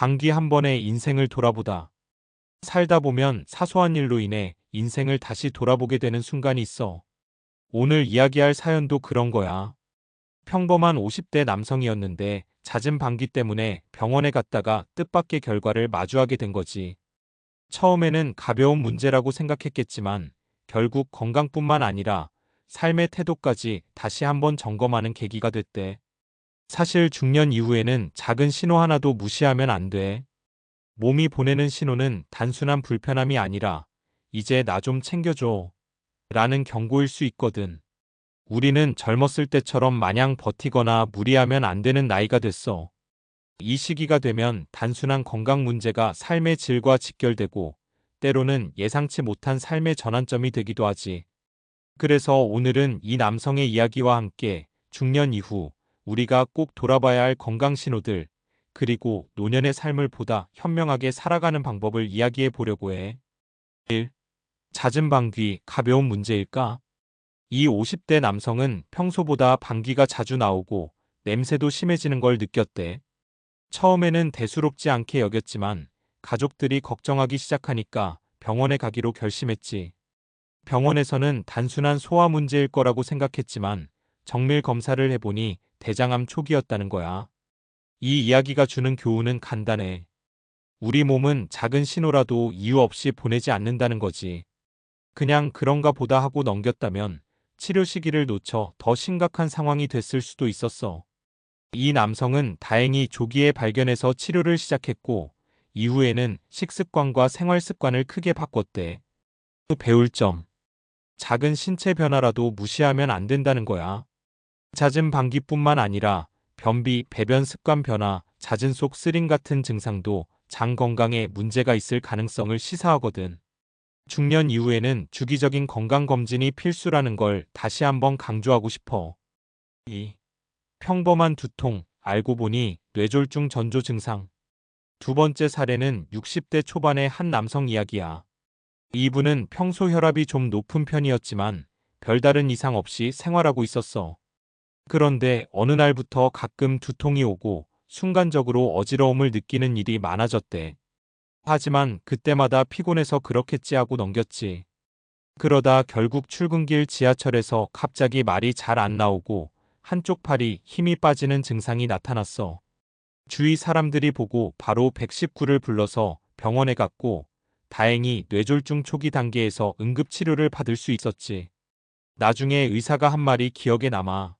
반기 한 번에 인생을 돌아보다. 살다 보면 사소한 일로 인해 인생을 다시 돌아보게 되는 순간이 있어. 오늘 이야기할 사연도 그런 거야. 평범한 50대 남성이었는데 잦은 방귀 때문에 병원에 갔다가 뜻밖의 결과를 마주하게 된 거지. 처음에는 가벼운 문제라고 생각했겠지만 결국 건강뿐만 아니라 삶의 태도까지 다시 한번 점검하는 계기가 됐대. 사실 중년 이후에는 작은 신호 하나도 무시하면 안 돼. 몸이 보내는 신호는 단순한 불편함이 아니라 이제 나 좀 챙겨줘 라는 경고일 수 있거든. 우리는 젊었을 때처럼 마냥 버티거나 무리하면 안 되는 나이가 됐어. 이 시기가 되면 단순한 건강 문제가 삶의 질과 직결되고 때로는 예상치 못한 삶의 전환점이 되기도 하지. 그래서 오늘은 이 남성의 이야기와 함께 중년 이후 우리가 꼭 돌아봐야 할 건강 신호들, 그리고 노년의 삶을 보다 현명하게 살아가는 방법을 이야기해 보려고 해. 1. 잦은 방귀, 가벼운 문제일까? 이 50대 남성은 평소보다 방귀가 자주 나오고 냄새도 심해지는 걸 느꼈대. 처음에는 대수롭지 않게 여겼지만 가족들이 걱정하기 시작하니까 병원에 가기로 결심했지. 병원에서는 단순한 소화 문제일 거라고 생각했지만 정밀 검사를 해보니 대장암 초기였다는 거야. 이 이야기가 주는 교훈은 간단해. 우리 몸은 작은 신호라도 이유 없이 보내지 않는다는 거지. 그냥 그런가 보다 하고 넘겼다면 치료 시기를 놓쳐 더 심각한 상황이 됐을 수도 있었어. 이 남성은 다행히 조기에 발견해서 치료를 시작했고, 이후에는 식습관과 생활 습관을 크게 바꿨대. 배울 점. 작은 신체 변화라도 무시하면 안 된다는 거야. 잦은 방귀뿐만 아니라 변비, 배변 습관 변화, 잦은 속 쓰림 같은 증상도 장 건강에 문제가 있을 가능성을 시사하거든. 중년 이후에는 주기적인 건강검진이 필수라는 걸 다시 한번 강조하고 싶어. 2. 평범한 두통, 알고 보니 뇌졸중 전조 증상. 두 번째 사례는 60대 초반의 한 남성 이야기야. 이분은 평소 혈압이 좀 높은 편이었지만 별다른 이상 없이 생활하고 있었어. 그런데 어느 날부터 가끔 두통이 오고 순간적으로 어지러움을 느끼는 일이 많아졌대. 하지만 그때마다 피곤해서 그렇겠지 하고 넘겼지. 그러다 결국 출근길 지하철에서 갑자기 말이 잘 안 나오고 한쪽 팔이 힘이 빠지는 증상이 나타났어. 주위 사람들이 보고 바로 119를 불러서 병원에 갔고 다행히 뇌졸중 초기 단계에서 응급치료를 받을 수 있었지. 나중에 의사가 한 말이 기억에 남아.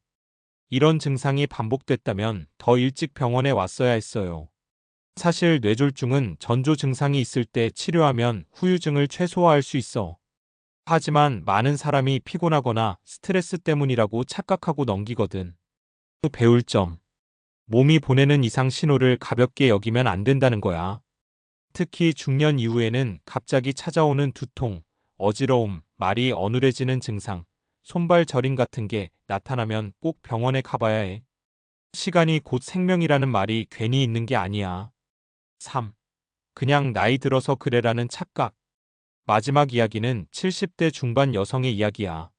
이런 증상이 반복됐다면 더 일찍 병원에 왔어야 했어요. 사실 뇌졸중은 전조 증상이 있을 때 치료하면 후유증을 최소화할 수 있어. 하지만 많은 사람이 피곤하거나 스트레스 때문이라고 착각하고 넘기거든. 배울 점. 몸이 보내는 이상 신호를 가볍게 여기면 안 된다는 거야. 특히 중년 이후에는 갑자기 찾아오는 두통, 어지러움, 말이 어눌해지는 증상, 손발 저림 같은 게 나타나면 꼭 병원에 가봐야 해. 시간이 곧 생명이라는 말이 괜히 있는 게 아니야. 3. 그냥 나이 들어서 그래라는 착각. 마지막 이야기는 70대 중반 여성의 이야기야.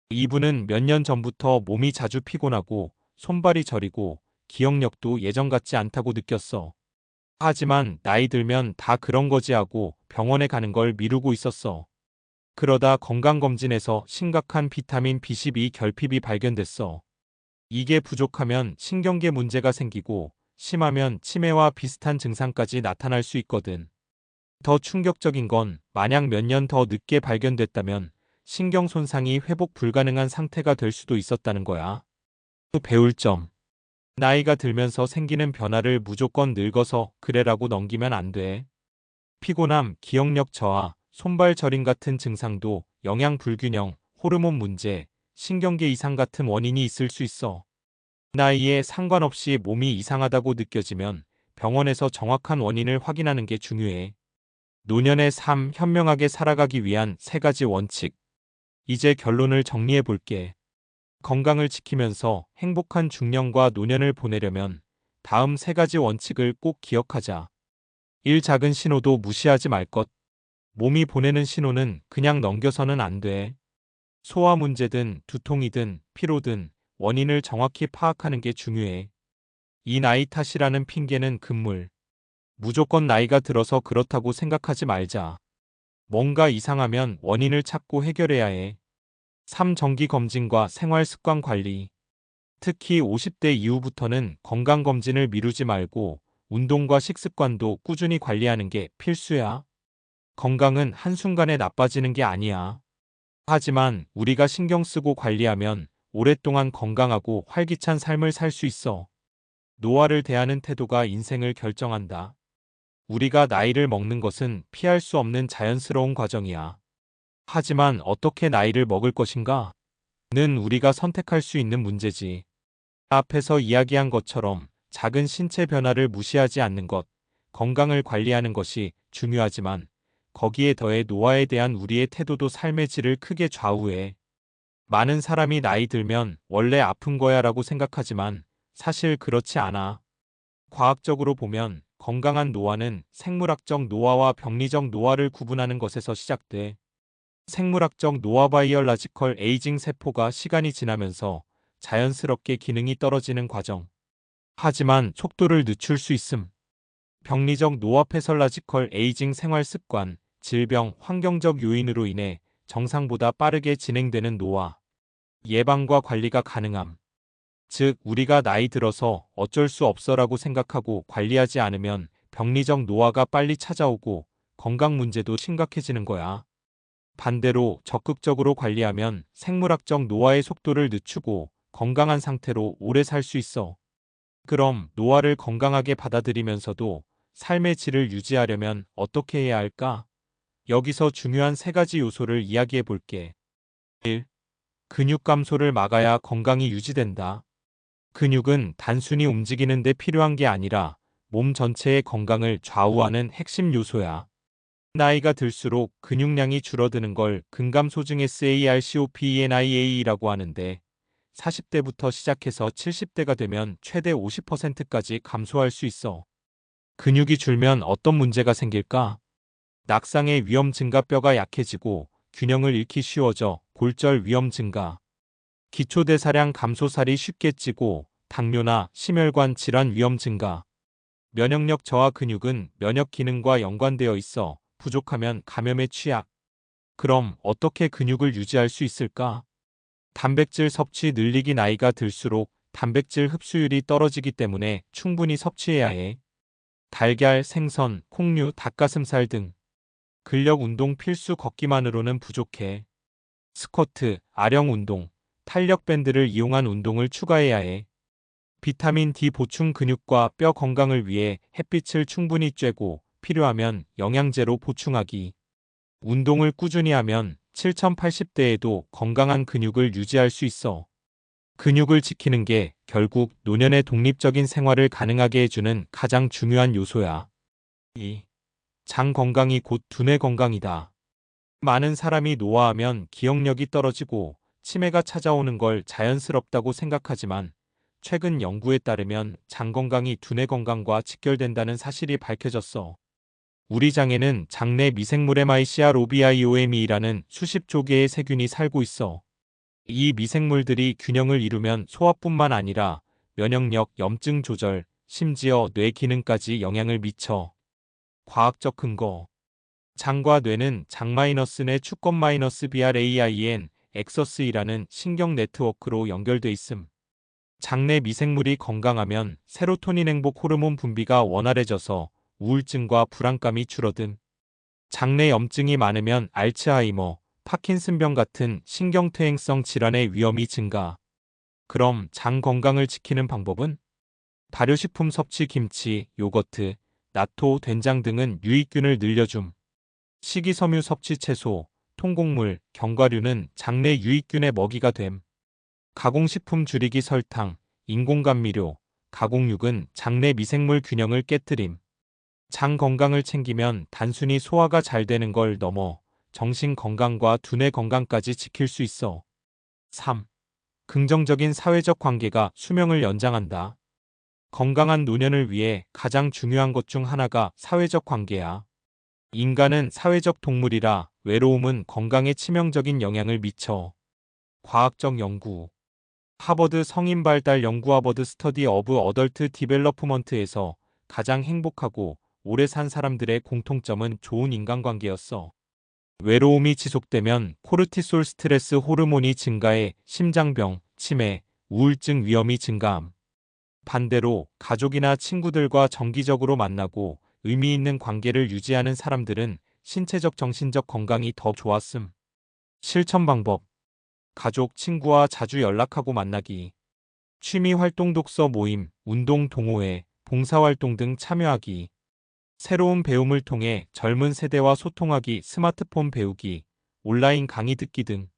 이분은 몇 년 전부터 몸이 자주 피곤하고 손발이 저리고 기억력도 예전 같지 않다고 느꼈어. 하지만 나이 들면 다 그런 거지 하고 병원에 가는 걸 미루고 있었어. 그러다 건강검진에서 심각한 비타민 B12 결핍이 발견됐어. 이게 부족하면 신경계 문제가 생기고 심하면 치매와 비슷한 증상까지 나타날 수 있거든. 더 충격적인 건 만약 몇 년 더 늦게 발견됐다면 신경 손상이 회복 불가능한 상태가 될 수도 있었다는 거야. 배울 점. 나이가 들면서 생기는 변화를 무조건 늙어서 그래라고 넘기면 안 돼. 피곤함, 기억력 저하, 손발 저림 같은 증상도 영양 불균형, 호르몬 문제, 신경계 이상 같은 원인이 있을 수 있어. 나이에 상관없이 몸이 이상하다고 느껴지면 병원에서 정확한 원인을 확인하는 게 중요해. 노년의 삶 현명하게 살아가기 위한 3가지 원칙. 이제 결론을 정리해 볼게. 건강을 지키면서 행복한 중년과 노년을 보내려면 다음 3가지 원칙을 꼭 기억하자. 1. 작은 신호도 무시하지 말 것. 몸이 보내는 신호는 그냥 넘겨서는 안 돼. 소화 문제든 두통이든 피로든 원인을 정확히 파악하는 게 중요해. 이 나이 탓이라는 핑계는 금물. 무조건 나이가 들어서 그렇다고 생각하지 말자. 뭔가 이상하면 원인을 찾고 해결해야 해. 3. 정기 검진과 생활 습관 관리. 특히 50대 이후부터는 건강검진을 미루지 말고 운동과 식습관도 꾸준히 관리하는 게 필수야. 건강은 한순간에 나빠지는 게 아니야. 하지만 우리가 신경 쓰고 관리하면 오랫동안 건강하고 활기찬 삶을 살 수 있어. 노화를 대하는 태도가 인생을 결정한다. 우리가 나이를 먹는 것은 피할 수 없는 자연스러운 과정이야. 하지만 어떻게 나이를 먹을 것인가? 는 우리가 선택할 수 있는 문제지. 앞에서 이야기한 것처럼 작은 신체 변화를 무시하지 않는 것, 건강을 관리하는 것이 중요하지만 거기에 더해 노화에 대한 우리의 태도도 삶의 질을 크게 좌우해. 많은 사람이 나이 들면 원래 아픈 거야 라고 생각하지만 사실 그렇지 않아. 과학적으로 보면 건강한 노화는 생물학적 노화와 병리적 노화를 구분하는 것에서 시작돼. 생물학적 노화 바이올라지컬 에이징 세포가 시간이 지나면서 자연스럽게 기능이 떨어지는 과정. 하지만 속도를 늦출 수 있음. 병리적 노화 패설라지컬 에이징 생활 습관, 질병, 환경적 요인으로 인해 정상보다 빠르게 진행되는 노화. 예방과 관리가 가능함. 즉, 우리가 나이 들어서 어쩔 수 없어라고 생각하고 관리하지 않으면 병리적 노화가 빨리 찾아오고 건강 문제도 심각해지는 거야. 반대로 적극적으로 관리하면 생물학적 노화의 속도를 늦추고 건강한 상태로 오래 살 수 있어. 그럼 노화를 건강하게 받아들이면서도 삶의 질을 유지하려면 어떻게 해야 할까? 여기서 중요한 세 가지 요소를 이야기해 볼게. 1. 근육 감소를 막아야 건강이 유지된다. 근육은 단순히 움직이는 데 필요한 게 아니라 몸 전체의 건강을 좌우하는 핵심 요소야. 나이가 들수록 근육량이 줄어드는 걸 근감소증 SARCOPENIA라고 하는데 40대부터 시작해서 70대가 되면 최대 50%까지 감소할 수 있어. 근육이 줄면 어떤 문제가 생길까? 낙상의 위험 증가, 뼈가 약해지고 균형을 잃기 쉬워져 골절 위험 증가. 기초대사량 감소, 살이 쉽게 찌고 당뇨나 심혈관 질환 위험 증가. 면역력 저하. 근육은 면역 기능과 연관되어 있어 부족하면 감염에 취약. 그럼 어떻게 근육을 유지할 수 있을까? 단백질 섭취 늘리기. 나이가 들수록 단백질 흡수율이 떨어지기 때문에 충분히 섭취해야 해. 달걀, 생선, 콩류, 닭가슴살 등. 근력 운동 필수. 걷기만으로는 부족해. 스쿼트, 아령 운동, 탄력 밴드를 이용한 운동을 추가해야 해. 비타민 D 보충. 근육과 뼈 건강을 위해 햇빛을 충분히 쬐고 필요하면 영양제로 보충하기. 운동을 꾸준히 하면 7080대에도 건강한 근육을 유지할 수 있어. 근육을 지키는 게 결국 노년의 독립적인 생활을 가능하게 해주는 가장 중요한 요소야. 2. 장 건강이 곧 두뇌 건강이다. 많은 사람이 노화하면 기억력이 떨어지고 치매가 찾아오는 걸 자연스럽다고 생각하지만 최근 연구에 따르면 장 건강이 두뇌 건강과 직결된다는 사실이 밝혀졌어. 우리 장에는 장내 미생물 MICROBIOME라는 수십조 개의 세균이 살고 있어. 이 미생물들이 균형을 이루면 소화뿐만 아니라 면역력, 염증 조절, 심지어 뇌 기능까지 영향을 미쳐. 과학적 근거. 장과 뇌는 장-내 축건-BRAIN, 엑서스이라는 신경 네트워크로 연결돼 있음. 장내 미생물이 건강하면 세로토닌 행복 호르몬 분비가 원활해져서 우울증과 불안감이 줄어든. 장내 염증이 많으면 알츠하이머, 파킨슨병 같은 신경퇴행성 질환의 위험이 증가. 그럼 장 건강을 지키는 방법은? 발효식품 섭취. 김치, 요거트, 나토, 된장 등은 유익균을 늘려줌. 식이섬유 섭취. 채소, 통곡물, 견과류는 장내 유익균의 먹이가 됨. 가공식품 줄이기. 설탕, 인공감미료, 가공육은 장내 미생물 균형을 깨뜨림. 장 건강을 챙기면 단순히 소화가 잘 되는 걸 넘어 정신 건강과 두뇌 건강까지 지킬 수 있어. 3. 긍정적인 사회적 관계가 수명을 연장한다. 건강한 노년을 위해 가장 중요한 것 중 하나가 사회적 관계야. 인간은 사회적 동물이라 외로움은 건강에 치명적인 영향을 미쳐. 과학적 연구. 하버드 성인 발달 연구. 하버드 스터디 오브 어덜트 디벨로프먼트에서 가장 행복하고 오래 산 사람들의 공통점은 좋은 인간관계였어. 외로움이 지속되면 코르티솔 스트레스 호르몬이 증가해 심장병, 치매, 우울증 위험이 증가함. 반대로 가족이나 친구들과 정기적으로 만나고 의미 있는 관계를 유지하는 사람들은 신체적 정신적 건강이 더 좋았음. 실천 방법. 가족, 친구와 자주 연락하고 만나기. 취미 활동 독서 모임, 운동 동호회, 봉사활동 등 참여하기. 새로운 배움을 통해 젊은 세대와 소통하기, 스마트폰 배우기, 온라인 강의 듣기 등.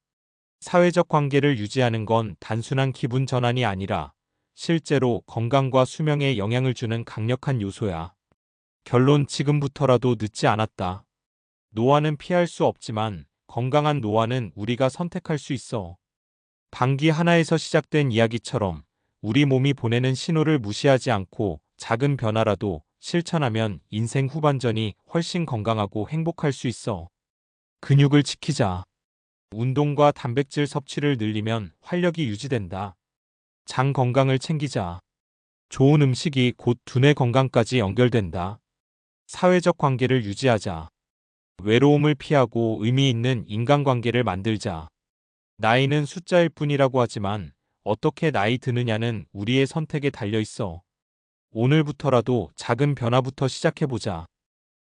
사회적 관계를 유지하는 건 단순한 기분 전환이 아니라 실제로 건강과 수명에 영향을 주는 강력한 요소야. 결론 지금부터라도 늦지 않았다. 노화는 피할 수 없지만 건강한 노화는 우리가 선택할 수 있어. 방귀 하나에서 시작된 이야기처럼 우리 몸이 보내는 신호를 무시하지 않고 작은 변화라도 실천하면 인생 후반전이 훨씬 건강하고 행복할 수 있어. 근육을 지키자. 운동과 단백질 섭취를 늘리면 활력이 유지된다. 장 건강을 챙기자. 좋은 음식이 곧 두뇌 건강까지 연결된다. 사회적 관계를 유지하자. 외로움을 피하고 의미 있는 인간관계를 만들자. 나이는 숫자일 뿐이라고 하지만 어떻게 나이 드느냐는 우리의 선택에 달려 있어. 오늘부터라도 작은 변화부터 시작해보자.